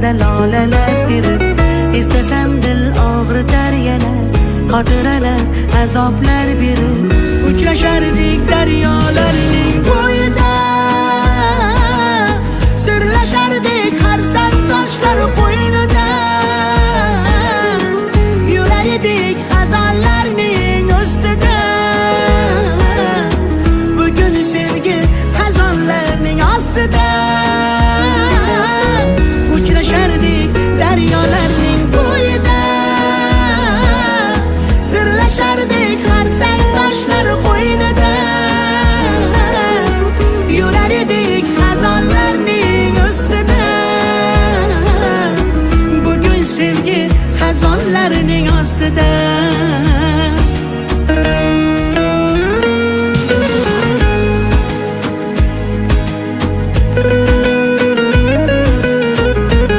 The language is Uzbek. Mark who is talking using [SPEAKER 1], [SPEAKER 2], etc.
[SPEAKER 1] ko'zlarda lolalar terib, istasam dil og'ritar yana, xotiralar azoblar berib, uchrashardik daryolarning